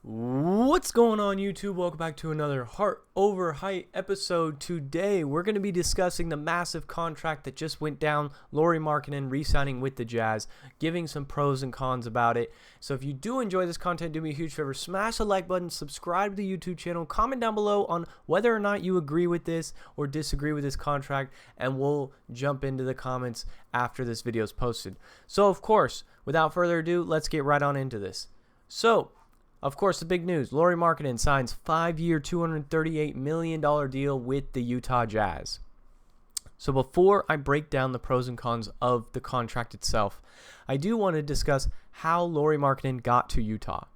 What's going on, YouTube? Welcome back to another Heart Over Height episode. Today, we're going to be discussing the massive contract that just went down, Lauri Markkanen re-signing with the Jazz, giving some pros and cons about it. So if you do enjoy this content, do me a huge favor, smash the like button, subscribe to the YouTube channel, comment down below on whether or not you agree with this or disagree with this contract, and we'll jump into the comments after this video is posted. So, of course, without further ado, let's get right on into this. So, of course, the big news, Lauri Markkanen signs 5-year, $238 million deal with the Utah Jazz. So before I break down the pros and cons of the contract itself, I do want to discuss how Lauri Markkanen got to Utah.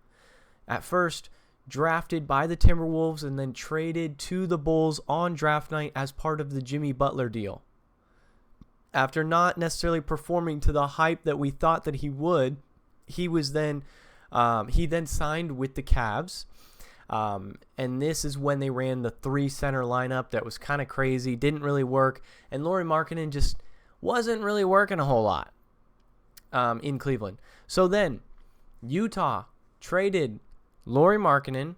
At first, drafted by the Timberwolves and then traded to the Bulls on draft night as part of the Jimmy Butler deal. After not necessarily performing to the hype that we thought that he would, he then signed with the Cavs, and this is when they ran the 3-center lineup that was kind of crazy, didn't really work, and Lauri Markkanen just wasn't really working a whole lot in Cleveland. So then Utah traded Lauri Markkanen.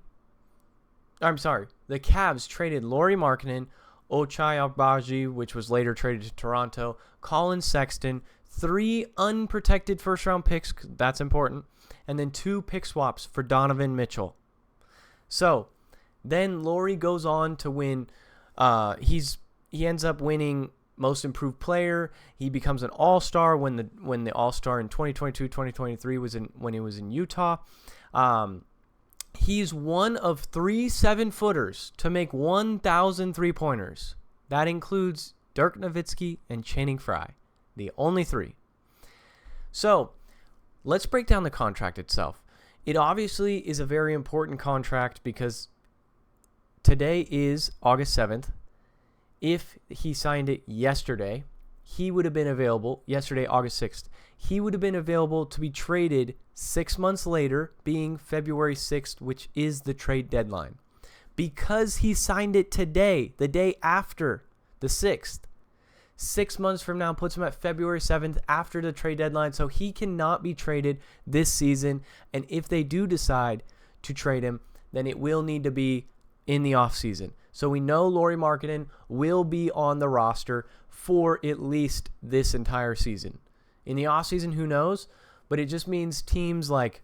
The Cavs traded Lauri Markkanen, Ochai Agbaji, which was later traded to Toronto, Colin Sexton, 3 unprotected first-round picks, that's important, and then 2 pick swaps for Donovan Mitchell. So then Lauri goes on to win. He ends up winning Most Improved Player. He becomes an All-Star when the All-Star in 2022-2023 was when he was in Utah. He's one of 3 7-footers to make 1,000 3-pointers. That includes Dirk Nowitzki and Channing Frye, the only 3. So let's break down the contract itself. It obviously is a very important contract because today is August 7th. If he signed it yesterday, he would have been available, yesterday, August 6th. He would have been available to be traded 6 months later, being February 6th, which is the trade deadline. Because he signed it today, the day after the 6th, 6 months from now puts him at February 7th after the trade deadline, so he cannot be traded this season. And if they do decide to trade him, then it will need to be in the offseason. So we know Lauri Markkanen will be on the roster for at least this entire season. In the offseason, who knows? But it just means teams like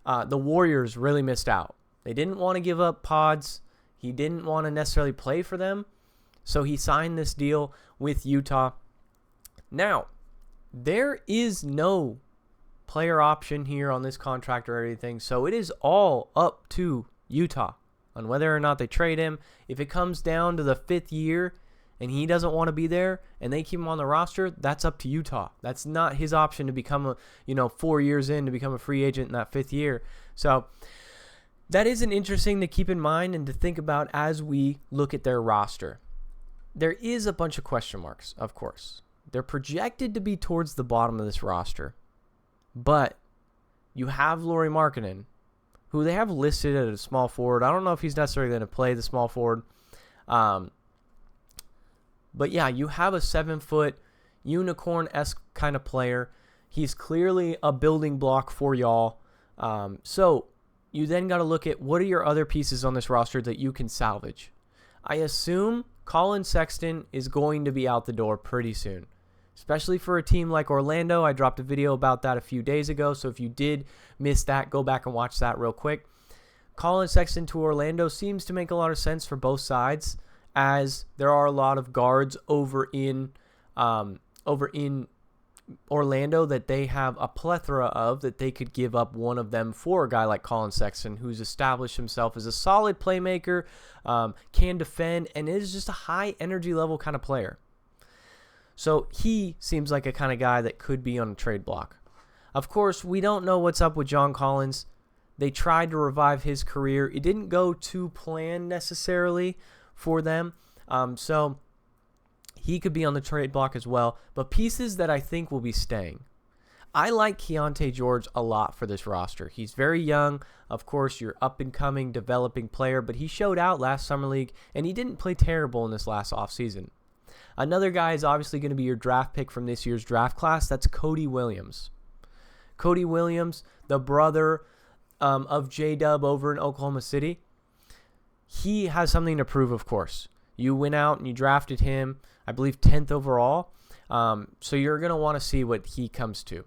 the Warriors really missed out. They didn't want to give up Pods. He didn't want to necessarily play for them. So he signed this deal with Utah. Now, there is no player option here on this contract or anything, so it is all up to Utah on whether or not they trade him. If it comes down to the 5th year and he doesn't want to be there and they keep him on the roster, that's up to Utah. That's not his option to become 4 years in to become a free agent in that 5th year. So that is an interesting to keep in mind and to think about as we look at their roster. There is a bunch of question marks, of course. They're projected to be towards the bottom of this roster. But you have Lauri Markkanen, who they have listed as a small forward. I don't know if he's necessarily going to play the small forward. But yeah, you have a 7-foot, unicorn-esque kind of player. He's clearly a building block for y'all. So you then got to look at what are your other pieces on this roster that you can salvage. I assume Colin Sexton is going to be out the door pretty soon, especially for a team like Orlando. I dropped a video about that a few days ago, so if you did miss that, go back and watch that real quick. Colin Sexton to Orlando seems to make a lot of sense for both sides, as there are a lot of guards over in Orlando that they have a plethora of that they could give up one of them for a guy like Colin Sexton, who's established himself as a solid playmaker, can defend, and is just a high energy level kind of player. So he seems like a kind of guy that could be on a trade block. Of course, we don't know what's up with John Collins. They tried to revive his career. It didn't go to plan necessarily for them. So he could be on the trade block as well, but pieces that I think will be staying. I like Keontae George a lot for this roster. He's very young. Of course, you're up-and-coming, developing player, but he showed out last Summer League, and he didn't play terrible in this last offseason. Another guy is obviously going to be your draft pick from this year's draft class. That's Cody Williams. Cody Williams, the brother of J-Dub over in Oklahoma City, he has something to prove, of course. You went out and you drafted him, I believe, 10th overall. So you're going to want to see what he comes to.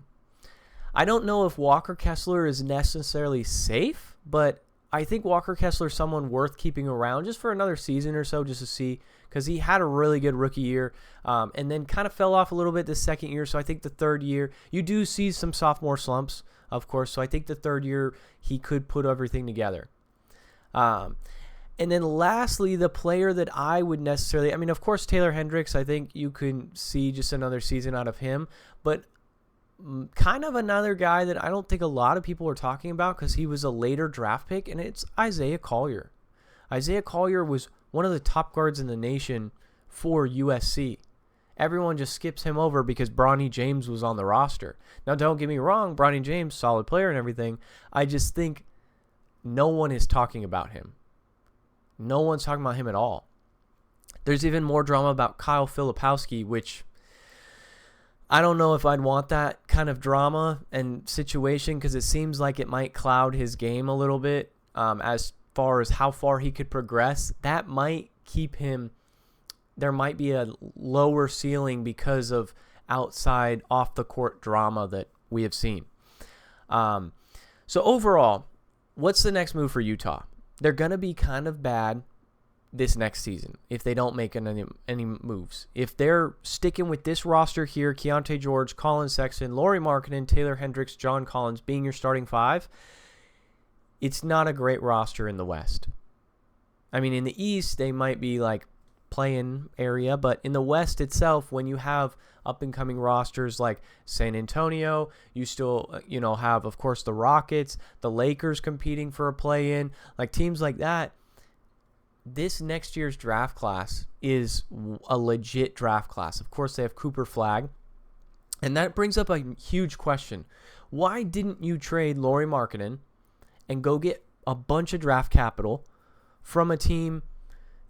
I don't know if Walker Kessler is necessarily safe, but I think Walker Kessler is someone worth keeping around just for another season or so, just to see, because he had a really good rookie year and then kind of fell off a little bit the second year. So I think the third year, you do see some sophomore slumps, of course. So I think the third year he could put everything together. And then lastly, the player that I would necessarily, I mean, of course, Taylor Hendricks, I think you can see just another season out of him, but kind of another guy that I don't think a lot of people are talking about because he was a later draft pick, and it's Isaiah Collier. Isaiah Collier was one of the top guards in the nation for USC. Everyone just skips him over because Bronny James was on the roster. Now, don't get me wrong, Bronny James, solid player and everything. I just think no one is talking about him. No one's talking about him at all. There's even more drama about Kyle Filipowski, which I don't know if I'd want that kind of drama and situation because it seems like it might cloud his game a little bit as far as how far he could progress. That might keep him, there might be a lower ceiling because of outside off-the-court drama that we have seen. So overall, what's the next move for Utah? They're going to be kind of bad this next season if they don't make any moves. If they're sticking with this roster here, Keontae George, Colin Sexton, Lauri Markkanen, Taylor Hendricks, John Collins being your starting five, it's not a great roster in the West. I mean, in the East, they might be like playing area, but in the West itself, when you have up-and-coming rosters like San Antonio, you still, have, of course, the Rockets, the Lakers competing for a play-in, like teams like that. This next year's draft class is a legit draft class. Of course, they have Cooper Flagg, and that brings up a huge question. Why didn't you trade Lauri Markkanen and go get a bunch of draft capital from a team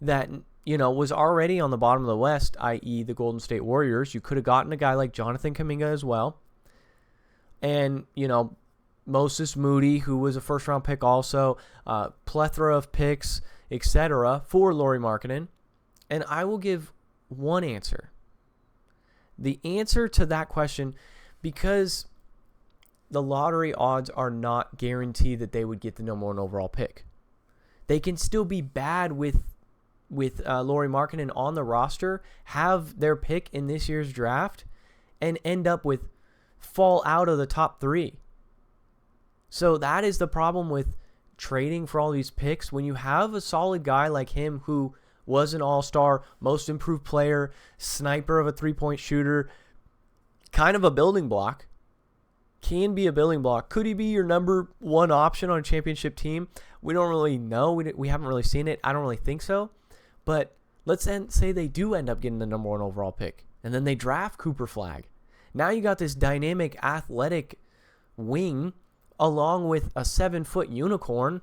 that was already on the bottom of the West, i.e. the Golden State Warriors? You could have gotten a guy like Jonathan Kuminga as well. And, Moses Moody, who was a first-round pick also, plethora of picks, etc. for Lauri Markkanen. And I will give one answer. The answer to that question, because the lottery odds are not guaranteed that they would get the number one overall pick. They can still be bad with Lauri Markkanen on the roster, have their pick in this year's draft, and end up with fall out of the top 3. So that is the problem with trading for all these picks. When you have a solid guy like him who was an all-star, most improved player, sniper of a three-point shooter, kind of a building block, can be a building block. Could he be your number one option on a championship team? We don't really know. We haven't really seen it. I don't really think so. But let's say they do end up getting the number one overall pick, and then they draft Cooper Flagg. Now you got this dynamic, athletic wing along with a 7-foot unicorn,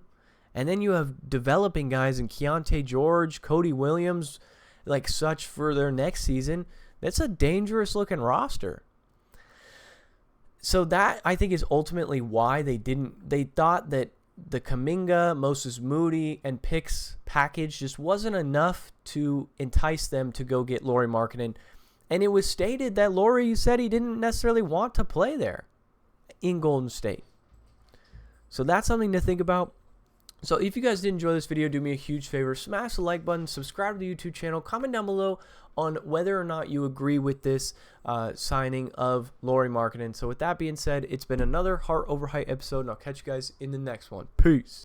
and then you have developing guys in Keontae George, Cody Williams, like such for their next season. That's a dangerous-looking roster. So that, I think, is ultimately why they thought that the Kuminga, Moses Moody, and picks package just wasn't enough to entice them to go get Lauri Markkanen. And it was stated that Lauri said he didn't necessarily want to play there in Golden State. So that's something to think about. So if you guys did enjoy this video, do me a huge favor. Smash the like button, subscribe to the YouTube channel, comment down below on whether or not you agree with this signing of Lauri Markkanen. So with that being said, it's been another Heart Over Height episode, and I'll catch you guys in the next one. Peace.